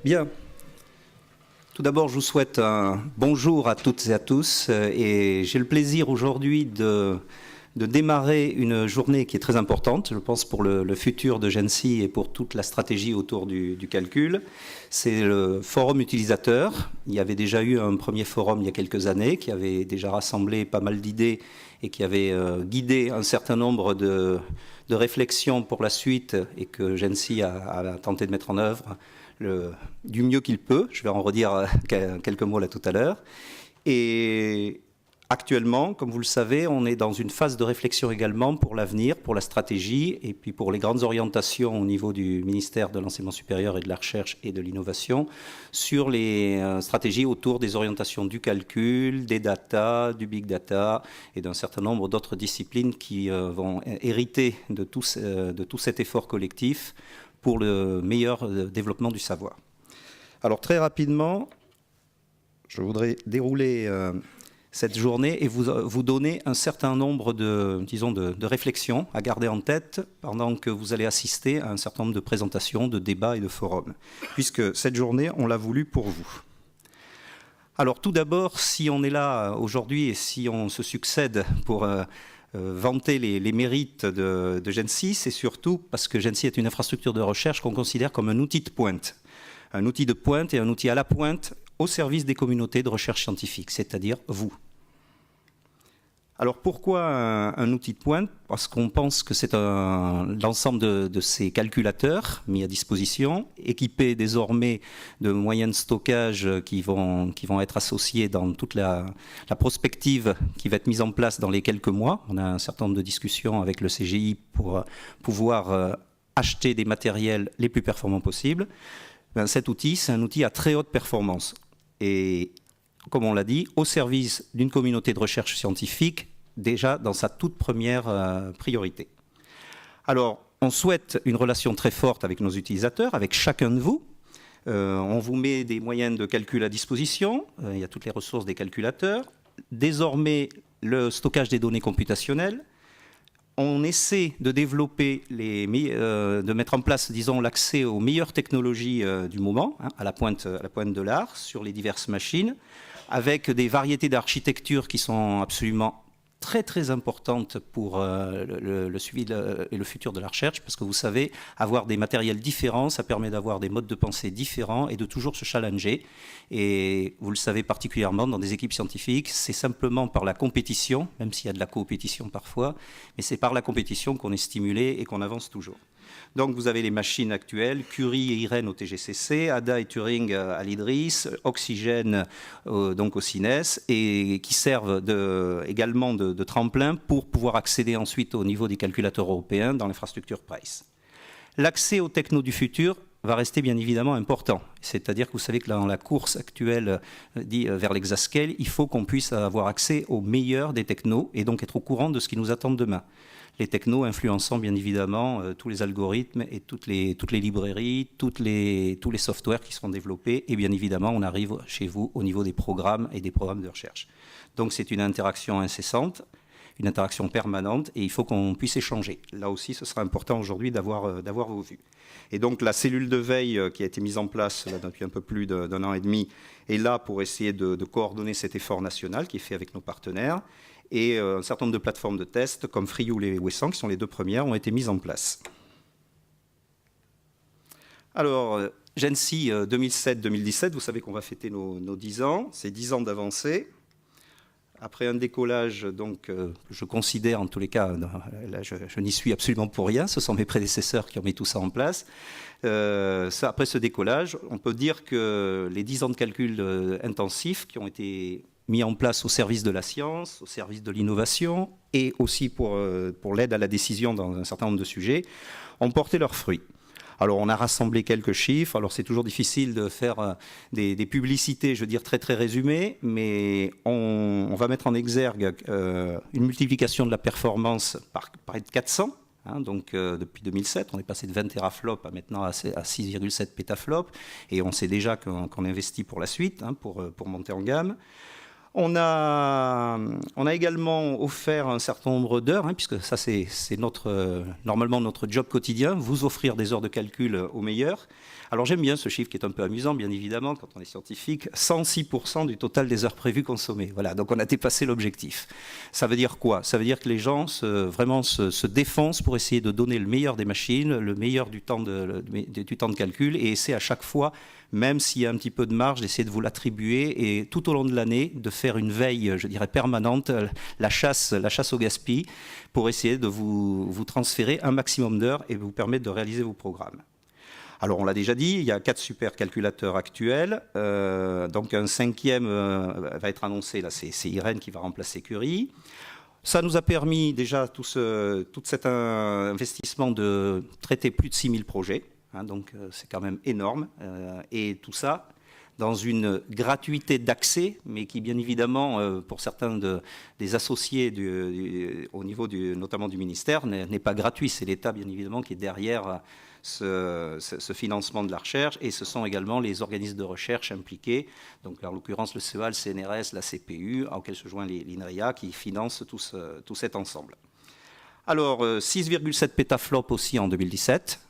Bien. Tout d'abord, je vous souhaite un bonjour à toutes et à tous. Et j'ai le plaisir aujourd'hui de démarrer une journée qui est très importante, je pense, pour le futur de Gensi et pour toute la stratégie autour du calcul. C'est le forum utilisateur. Il y avait déjà eu un premier forum il y a quelques années qui avait déjà rassemblé pas mal d'idées et qui avait guidé un certain nombre de réflexions pour la suite et que Gensi a tenté de mettre en œuvre du mieux qu'il peut. Je vais en redire quelques mots là tout à l'heure. Et actuellement, comme vous le savez, on est dans une phase de réflexion également pour l'avenir, pour la stratégie et puis pour les grandes orientations au niveau du ministère de l'Enseignement supérieur et de la Recherche et de l'Innovation sur les stratégies autour des orientations du calcul, des data, du big data et d'un certain nombre d'autres disciplines qui vont hériter de tout cet effort collectif pour le meilleur développement du savoir. Alors très rapidement, je voudrais dérouler cette journée et vous donner un certain nombre de réflexions à garder en tête pendant que vous allez assister à un certain nombre de présentations, de débats et de forums, puisque cette journée, on l'a voulu pour vous. Alors tout d'abord, si on est là aujourd'hui et si on se succède pour vanter les mérites de Gensi, c'est surtout parce que Gensi est une infrastructure de recherche qu'on considère comme un outil de pointe. Un outil de pointe et un outil à la pointe au service des communautés de recherche scientifique, c'est-à-dire vous. Alors pourquoi un outil de pointe? Parce qu'on pense que c'est l'ensemble de ces calculateurs mis à disposition, équipés désormais de moyens de stockage qui vont être associés dans toute la prospective qui va être mise en place dans les quelques mois. On a un certain nombre de discussions avec le CGI pour pouvoir acheter des matériels les plus performants possibles. Cet outil, c'est un outil à très haute performance. Et comme on l'a dit, au service d'une communauté de recherche scientifique, déjà dans sa toute première priorité. Alors, on souhaite une relation très forte avec nos utilisateurs, avec chacun de vous. On vous met des moyens de calcul à disposition, il y a toutes les ressources des calculateurs. Désormais, le stockage des données computationnelles. On essaie de développer, de mettre en place, disons, l'accès aux meilleures technologies du moment, à la pointe de l'art, sur les diverses machines, avec des variétés d'architectures qui sont absolument très très importantes pour le suivi et le futur de la recherche, parce que vous savez, avoir des matériels différents, ça permet d'avoir des modes de pensée différents et de toujours se challenger. Et vous le savez particulièrement dans des équipes scientifiques, c'est simplement par la compétition, même s'il y a de la coopétition parfois, mais c'est par la compétition qu'on est stimulé et qu'on avance toujours. Donc vous avez les machines actuelles, Curie et Irène au TGCC, Ada et Turing à l'IDRIS, Oxygène donc au CINES, et qui servent également de tremplin pour pouvoir accéder ensuite au niveau des calculateurs européens dans l'infrastructure Price. L'accès aux technos du futur va rester bien évidemment important. C'est-à-dire que vous savez que dans la course actuelle vers l'exascale, il faut qu'on puisse avoir accès aux meilleurs des technos et donc être au courant de ce qui nous attend demain. Les technos influençant bien évidemment tous les algorithmes et toutes les librairies, tous les softwares qui seront développés. Et bien évidemment, on arrive chez vous au niveau des programmes et des programmes de recherche. Donc c'est une interaction incessante, une interaction permanente, et il faut qu'on puisse échanger. Là aussi, ce sera important aujourd'hui d'avoir vos vues. Et donc la cellule de veille qui a été mise en place là, depuis un peu plus d'un an et demi est là pour essayer de coordonner cet effort national qui est fait avec nos partenaires. Et un certain nombre de plateformes de tests, comme Frioul et Wessant, qui sont les deux premières, ont été mises en place. Alors, Gensi 2007-2017, vous savez qu'on va fêter nos 10 ans, c'est 10 ans d'avancée. Après un décollage, donc, je considère en tous les cas, là, je n'y suis absolument pour rien, ce sont mes prédécesseurs qui ont mis tout ça en place. Après ce décollage, on peut dire que les 10 ans de calcul intensif qui ont été mis en place au service de la science, au service de l'innovation et aussi pour l'aide à la décision dans un certain nombre de sujets, ont porté leurs fruits. Alors on a rassemblé quelques chiffres, alors c'est toujours difficile de faire des publicités, je veux dire très très résumées, mais on va mettre en exergue une multiplication de la performance par près de 400, donc depuis 2007, on est passé de 20 teraflops à maintenant à 6,7 pétaflops, et on sait déjà qu'on investit pour la suite, pour monter en gamme. On a également offert un certain nombre d'heures, hein, puisque ça c'est normalement notre job quotidien, vous offrir des heures de calcul au meilleur. Alors j'aime bien ce chiffre qui est un peu amusant, bien évidemment, quand on est scientifique, 106% du total des heures prévues consommées. Voilà, donc on a dépassé l'objectif. Ça veut dire quoi? Ça veut dire que les gens vraiment se défoncent pour essayer de donner le meilleur des machines, le meilleur du temps de calcul, et essayer à chaque fois, même s'il y a un petit peu de marge, d'essayer de vous l'attribuer et tout au long de l'année, de faire une veille, je dirais, permanente, la chasse au gaspillage, pour essayer de vous transférer un maximum d'heures et vous permettre de réaliser vos programmes. Alors, on l'a déjà dit, il y a 4 supercalculateurs actuels. Donc, un 5e va être annoncé. Là, c'est Irène qui va remplacer Curie. Ça nous a permis déjà tout cet investissement de traiter plus de 6000 projets. Hein, donc, c'est quand même énorme. Et tout ça dans une gratuité d'accès, mais qui, bien évidemment, pour certains des associés au niveau notamment du ministère, n'est pas gratuit. C'est l'État, bien évidemment, qui est derrière ce financement de la recherche, et ce sont également les organismes de recherche impliqués, donc en l'occurrence le CEA, le CNRS, la CPU, auquel se joint l'INRIA, qui financent tout cet ensemble. Alors, 6,7 pétaflops aussi en 2017.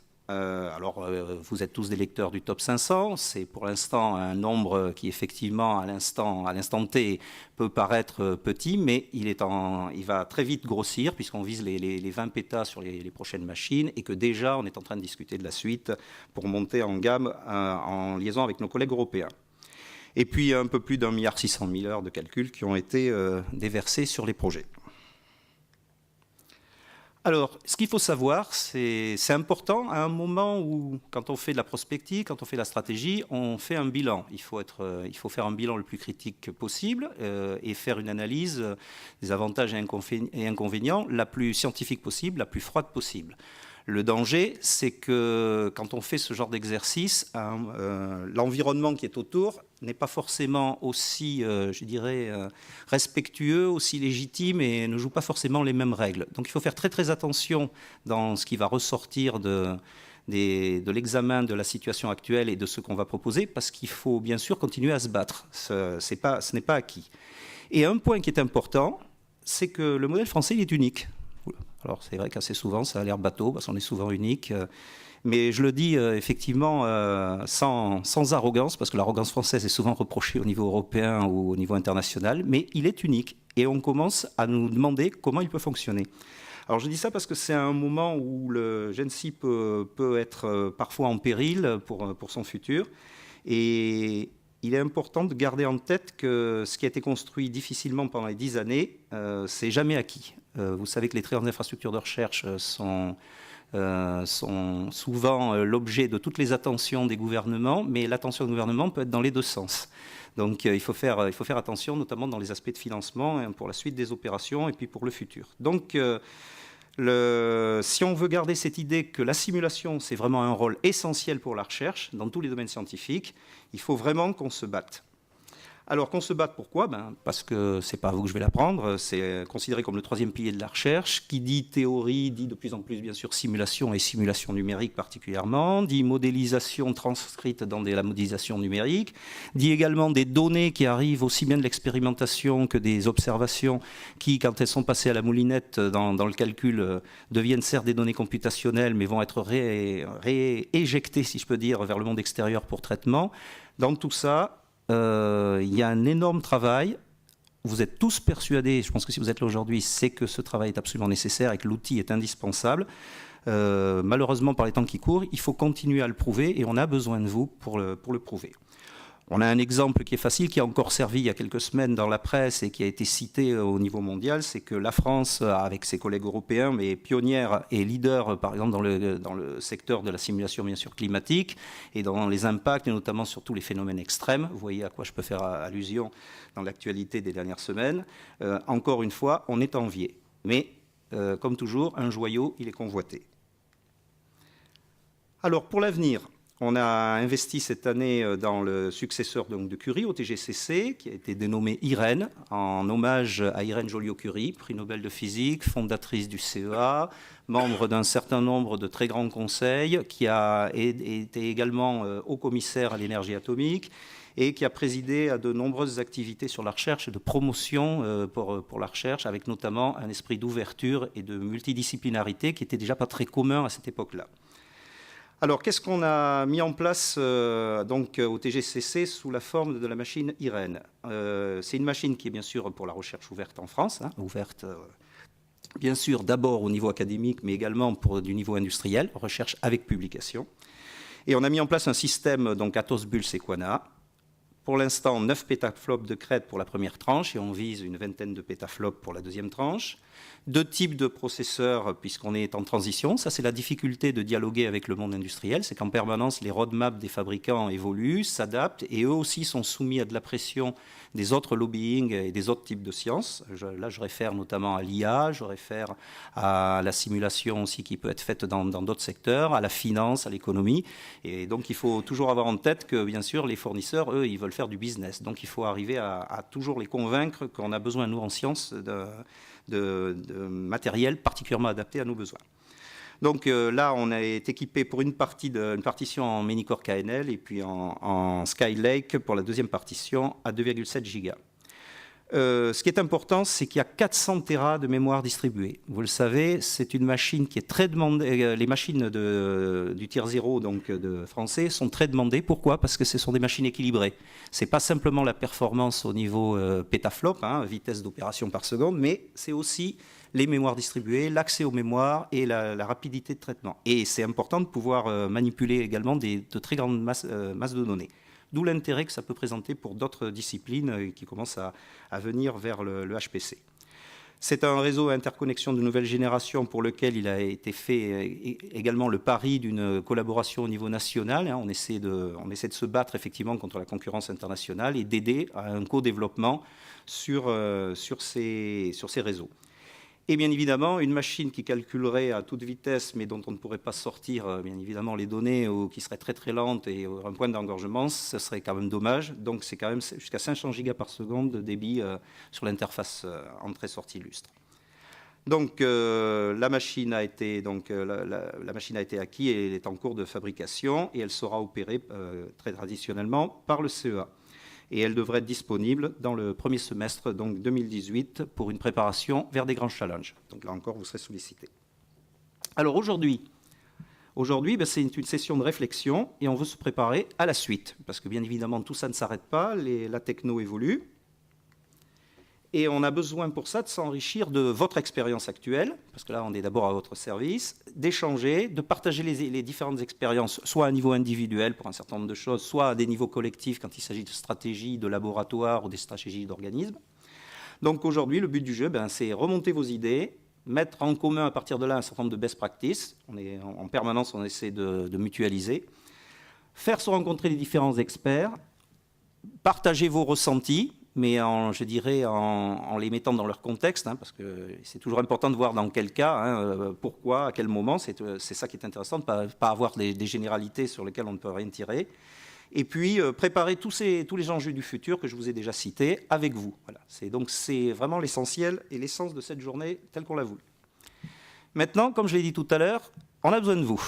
Vous êtes tous des lecteurs du top 500. C'est pour l'instant un nombre qui, effectivement, à l'instant T, peut paraître petit, mais il va très vite grossir, puisqu'on vise les 20 pétas sur les prochaines machines, et que déjà, on est en train de discuter de la suite pour monter en gamme en liaison avec nos collègues européens. Et puis, un peu plus d'1,6 milliard heures de calcul qui ont été déversées sur les projets. Alors, ce qu'il faut savoir, c'est important à un moment où, quand on fait de la prospective, quand on fait de la stratégie, on fait un bilan. Il faut faire un bilan le plus critique possible et faire une analyse des avantages et inconvénients la plus scientifique possible, la plus froide possible. Le danger, c'est que quand on fait ce genre d'exercice, l'environnement qui est autour n'est pas forcément aussi, je dirais, respectueux, aussi légitime, et ne joue pas forcément les mêmes règles. Donc il faut faire très très attention dans ce qui va ressortir de l'examen de la situation actuelle et de ce qu'on va proposer, parce qu'il faut bien sûr continuer à se battre. Ce n'est pas acquis. Et un point qui est important, c'est que le modèle français, il est unique. Alors c'est vrai qu'assez souvent, ça a l'air bateau, parce qu'on est souvent unique. Mais je le dis effectivement sans arrogance, parce que l'arrogance française est souvent reprochée au niveau européen ou au niveau international, mais il est unique. Et on commence à nous demander comment il peut fonctionner. Alors je dis ça parce que c'est un moment où le GENSI peut être parfois en péril pour son futur. Et il est important de garder en tête que ce qui a été construit difficilement pendant les 10 années, c'est jamais acquis. Vous savez que les très grandes infrastructures de recherche sont souvent l'objet de toutes les attentions des gouvernements, mais l'attention du gouvernement peut être dans les deux sens. Donc il faut faire attention, notamment dans les aspects de financement pour la suite des opérations et puis pour le futur. Donc si on veut garder cette idée que la simulation, c'est vraiment un rôle essentiel pour la recherche dans tous les domaines scientifiques, il faut vraiment qu'on se batte. Alors qu'on se batte, pourquoi? Parce que c'est pas à vous que je vais l'apprendre, c'est considéré comme le 3e pilier de la recherche, qui dit théorie, dit de plus en plus bien sûr simulation et simulation numérique particulièrement, dit modélisation transcrite dans la modélisation numérique, dit également des données qui arrivent aussi bien de l'expérimentation que des observations qui, quand elles sont passées à la moulinette dans le calcul, deviennent certes des données computationnelles mais vont être rééjectées, si je peux dire, vers le monde extérieur pour traitement. Dans tout ça, il y a un énorme travail. Vous êtes tous persuadés, je pense que si vous êtes là aujourd'hui, c'est que ce travail est absolument nécessaire et que l'outil est indispensable. Malheureusement, par les temps qui courent, il faut continuer à le prouver et on a besoin de vous pour le prouver. On a un exemple qui est facile, qui a encore servi il y a quelques semaines dans la presse et qui a été cité au niveau mondial, c'est que la France, avec ses collègues européens, mais pionnière et leader, par exemple, dans le secteur de la simulation, bien sûr, climatique, et dans les impacts, et notamment sur tous les phénomènes extrêmes. Vous voyez à quoi je peux faire allusion dans l'actualité des dernières semaines. Encore une fois, on est envié. Mais, comme toujours, un joyau, il est convoité. Alors, pour l'avenir, on a investi cette année dans le successeur donc, de Curie au TGCC, qui a été dénommé Irène, en hommage à Irène Joliot-Curie, prix Nobel de physique, fondatrice du CEA, membre d'un certain nombre de très grands conseils, qui a été également haut commissaire à l'énergie atomique, et qui a présidé à de nombreuses activités sur la recherche et de promotion pour la recherche, avec notamment un esprit d'ouverture et de multidisciplinarité qui n'était déjà pas très commun à cette époque-là. Alors, qu'est-ce qu'on a mis en place donc, au TGCC sous la forme de la machine IREN? C'est une machine qui est bien sûr pour la recherche ouverte en France, hein, ouverte bien sûr d'abord au niveau académique, mais également du niveau industriel, recherche avec publication. Et on a mis en place un système, donc Atos, Bull, Sequana. Pour l'instant, 9 pétaflops de crête pour la première tranche, et on vise une vingtaine de pétaflops pour la deuxième tranche. 2 types de processeurs, puisqu'on est en transition. Ça, c'est la difficulté de dialoguer avec le monde industriel. C'est qu'en permanence, les roadmaps des fabricants évoluent, s'adaptent, et eux aussi sont soumis à de la pression des autres lobbying et des autres types de sciences. Là, je réfère notamment à l'IA, je réfère à la simulation aussi qui peut être faite dans d'autres secteurs, à la finance, à l'économie. Et donc, il faut toujours avoir en tête que, bien sûr, les fournisseurs, eux, ils veulent faire du business. Donc, il faut arriver à toujours les convaincre qu'on a besoin, nous, en sciences, de matériel particulièrement adapté à nos besoins. Donc là, on est équipé pour une partition en Minicore KNL et puis en Skylake pour la deuxième partition à 2,7 gigas. Ce qui est important, c'est qu'il y a 400 Tera de mémoire distribuée. Vous le savez, c'est une machine qui est très demandée. Les machines du tier 0, donc de français, sont très demandées. Pourquoi? Parce que ce sont des machines équilibrées. Ce n'est pas simplement la performance au niveau pétaflop, hein, vitesse d'opération par seconde, mais c'est aussi les mémoires distribuées, l'accès aux mémoires et la rapidité de traitement. Et c'est important de pouvoir manipuler également de très grandes masses de données. D'où l'intérêt que ça peut présenter pour d'autres disciplines qui commencent à venir vers le HPC. C'est un réseau interconnexion de nouvelle génération pour lequel il a été fait également le pari d'une collaboration au niveau national. On essaie de se battre effectivement contre la concurrence internationale et d'aider à un co-développement sur ces réseaux. Et bien évidemment, une machine qui calculerait à toute vitesse, mais dont on ne pourrait pas sortir, bien évidemment, les données, ou qui serait très très lente et un point d'engorgement, ce serait quand même dommage. Donc c'est quand même jusqu'à 500 gigas par seconde de débit sur l'interface entrée-sortie lustre. Donc la machine a été acquise et elle est en cours de fabrication et elle sera opérée très traditionnellement par le CEA. Et elle devrait être disponible dans le premier semestre donc 2018 pour une préparation vers des grands challenges. Donc là encore, vous serez sollicité. Alors aujourd'hui, c'est une session de réflexion et on veut se préparer à la suite. Parce que bien évidemment, tout ça ne s'arrête pas, la techno évolue. Et on a besoin pour ça de s'enrichir de votre expérience actuelle, parce que là, on est d'abord à votre service, d'échanger, de partager les différentes expériences, soit à un niveau individuel pour un certain nombre de choses, soit à des niveaux collectifs quand il s'agit de stratégies, de laboratoires ou des stratégies d'organismes. Donc aujourd'hui, le but du jeu, c'est remonter vos idées, mettre en commun à partir de là un certain nombre de best practices. En permanence, on essaie de mutualiser, faire se rencontrer les différents experts, partager vos ressentis, mais en les mettant dans leur contexte, hein, parce que c'est toujours important de voir dans quel cas, pourquoi, à quel moment, c'est ça qui est intéressant, de ne pas avoir des généralités sur lesquelles on ne peut rien tirer. Et puis, préparer tous les enjeux du futur que je vous ai déjà cités avec vous. Voilà. Donc, c'est vraiment l'essentiel et l'essence de cette journée telle qu'on l'a voulu. Maintenant, comme je l'ai dit tout à l'heure, on a besoin de vous.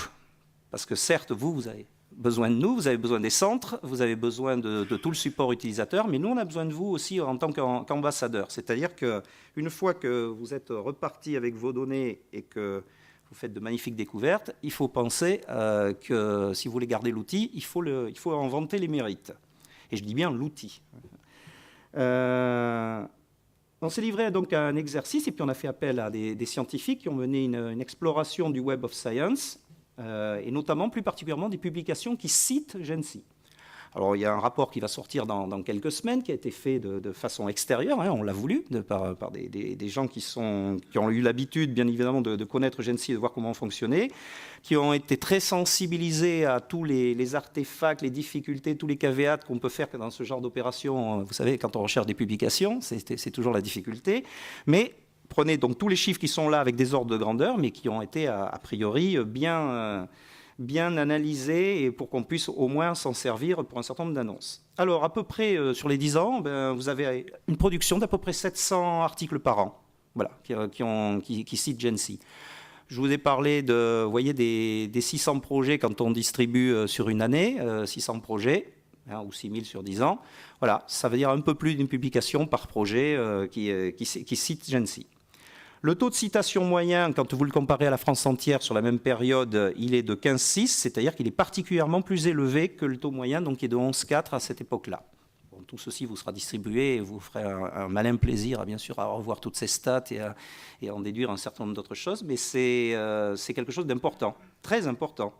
Parce que certes, vous avez besoin de nous, vous avez besoin des centres, vous avez besoin de tout le support utilisateur, mais nous, on a besoin de vous aussi en tant qu'ambassadeur. C'est-à-dire qu'une fois que vous êtes reparti avec vos données et que vous faites de magnifiques découvertes, il faut penser que si vous voulez garder l'outil, il faut en vanter les mérites. Et je dis bien l'outil. On s'est livré donc à un exercice et puis on a fait appel à des scientifiques qui ont mené une exploration du Web of Science, et notamment, plus particulièrement, des publications qui citent GENSI. Alors, il y a un rapport qui va sortir dans quelques semaines, qui a été fait de façon extérieure, hein, on l'a voulu, par des gens qui ont eu l'habitude, bien évidemment, de connaître GENSI et de voir comment fonctionnait, qui ont été très sensibilisés à tous les artefacts, les difficultés, tous les caveats qu'on peut faire dans ce genre d'opération. Vous savez, quand on recherche des publications, c'est toujours la difficulté. Mais prenez donc tous les chiffres qui sont là avec des ordres de grandeur, mais qui ont été a priori bien analysés et pour qu'on puisse au moins s'en servir pour un certain nombre d'annonces. Alors, à peu près sur les 10 ans, vous avez une production d'à peu près 700 articles par an, voilà, qui citent GENSI. Je vous ai parlé vous voyez, des 600 projets quand on distribue sur une année, 600 projets. hein, ou 6 000 sur 10 ans. Voilà, ça veut dire un peu plus d'une publication par projet qui cite Gensi. Le taux de citation moyen, quand vous le comparez à la France entière sur la même période, il est de 15,6, c'est-à-dire qu'il est particulièrement plus élevé que le taux moyen, donc qui est de 11,4 à cette époque-là. Bon, tout ceci vous sera distribué et vous ferez un malin plaisir, bien sûr, à revoir toutes ces stats et à en déduire un certain nombre d'autres choses, mais c'est quelque chose d'important, très important.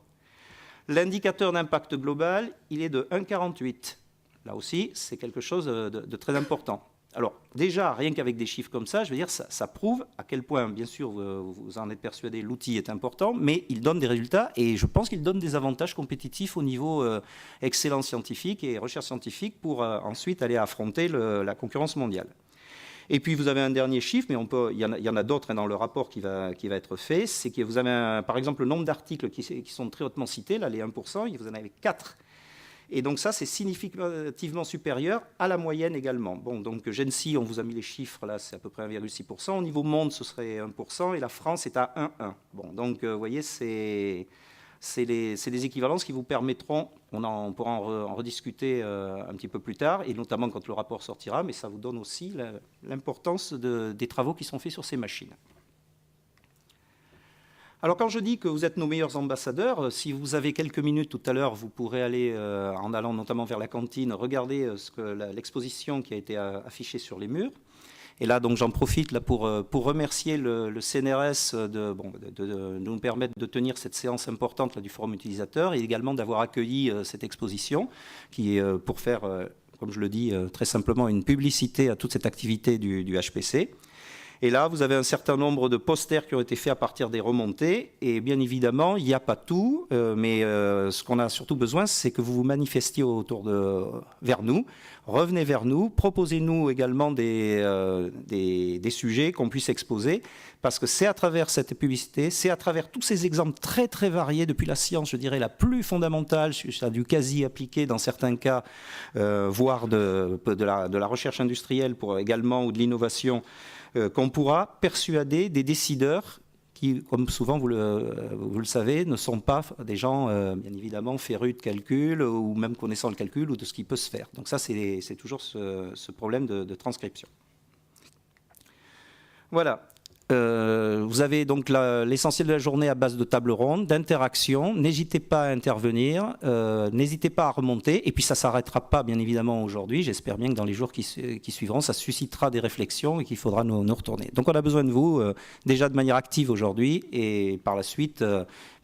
L'indicateur d'impact global, il est de 1,48. Là aussi, c'est quelque chose de très important. Alors, déjà, rien qu'avec des chiffres comme ça, je veux dire, ça prouve à quel point, bien sûr, vous en êtes persuadé, l'outil est important, mais il donne des résultats et je pense qu'il donne des avantages compétitifs au niveau excellence scientifique et recherche scientifique pour ensuite aller affronter la concurrence mondiale. Et puis, vous avez un dernier chiffre, mais il y en a d'autres dans le rapport qui va être fait, c'est que vous avez, par exemple, le nombre d'articles qui sont très hautement cités, là, les 1%, vous en avez 4. Et donc ça, c'est significativement supérieur à la moyenne également. Bon, donc Gensi, on vous a mis les chiffres, là, c'est à peu près 1,6%. Au niveau monde, ce serait 1%, et la France est à 1,1. Bon, donc vous voyez, c'est des équivalences qui vous permettront, on pourra en rediscuter un petit peu plus tard, et notamment quand le rapport sortira, mais ça vous donne aussi l'importance des travaux qui sont faits sur ces machines. Alors quand je dis que vous êtes nos meilleurs ambassadeurs, si vous avez quelques minutes tout à l'heure, vous pourrez aller, en allant notamment vers la cantine, regarder l'exposition qui a été affichée sur les murs. Et là, donc, j'en profite là, pour remercier le CNRS de nous permettre de tenir cette séance importante là, du forum utilisateur et également d'avoir accueilli cette exposition qui est pour faire, comme je le dis très simplement, une publicité à toute cette activité du HPC. Et là, vous avez un certain nombre de posters qui ont été faits à partir des remontées. Et bien évidemment, il n'y a pas tout, mais ce qu'on a surtout besoin, c'est que vous vous manifestiez vers nous. Revenez vers nous, proposez-nous également des sujets qu'on puisse exposer, parce que c'est à travers cette publicité, c'est à travers tous ces exemples très très variés, depuis la science, je dirais, la plus fondamentale, jusqu'à du quasi appliqué dans certains cas, voire de la recherche industrielle pour également, ou de l'innovation, qu'on pourra persuader des décideurs qui, comme souvent vous le savez, ne sont pas des gens, bien évidemment, férus de calcul ou même connaissant le calcul ou de ce qui peut se faire. Donc ça, c'est toujours ce problème de transcription. Voilà. Vous avez donc l'essentiel de la journée à base de table ronde, d'interaction. N'hésitez pas à intervenir, n'hésitez pas à remonter. Et puis ça ne s'arrêtera pas, bien évidemment, aujourd'hui. J'espère bien que dans les jours qui suivront, ça suscitera des réflexions et qu'il faudra nous retourner. Donc on a besoin de vous, déjà de manière active aujourd'hui et par la suite,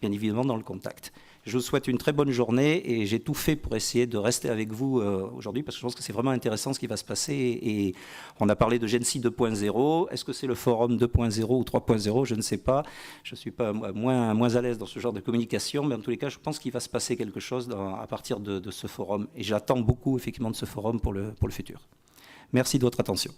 bien évidemment, dans le contact. Je vous souhaite une très bonne journée et j'ai tout fait pour essayer de rester avec vous aujourd'hui parce que je pense que c'est vraiment intéressant ce qui va se passer. Et on a parlé de Gensi 2.0. Est-ce que c'est le forum 2.0 ou 3.0? Je ne sais pas. Je ne suis pas moins à l'aise dans ce genre de communication, mais en tous les cas, je pense qu'il va se passer quelque chose à partir de ce forum. Et j'attends beaucoup effectivement de ce forum pour le futur. Merci de votre attention.